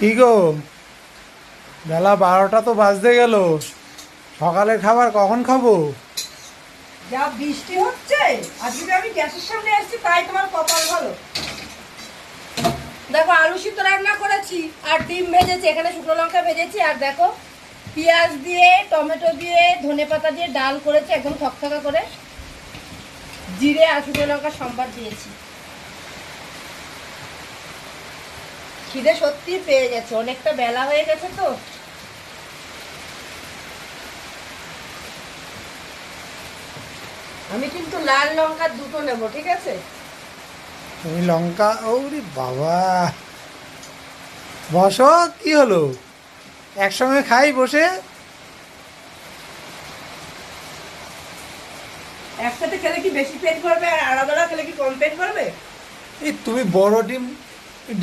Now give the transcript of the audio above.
কি গো, বেলা 12টা তো বাজতে গেল। সকালের খাবার কখন খাবো? যা বৃষ্টি হচ্ছে, আজকে আমি গ্যাসের সামনে এসেছি তাই তোমার কপাল ভালো। দেখো আলু সিদ্ধ রান্না করেছি আর ডিম ভেজেছি, এখানে শুকনো লঙ্কা ভেজেছি, আর দেখো পেঁয়াজ দিয়ে টমেটো দিয়ে ধনেপাতা দিয়ে ডাল করেছি একদম থকথকা করে, জিরে আর শুকনো লঙ্কা সম্বার দিয়েছি। খিদে সত্যি পেয়ে গেছে, অনেকটা বেলা হয়ে গেছে তো। আমি কিন্তু লাল লঙ্কা দুটো নেব, ঠিক আছে? তুমি লঙ্কা, ওরে বাবা, বসো। কি হলো, একসঙ্গে খাই বসে। একসাথে খেলে কি বেশি পেট ভরবে আর আলাদা আলাদা খেলে কি কম পেট ভরবে? এই তুমি বড় ডিম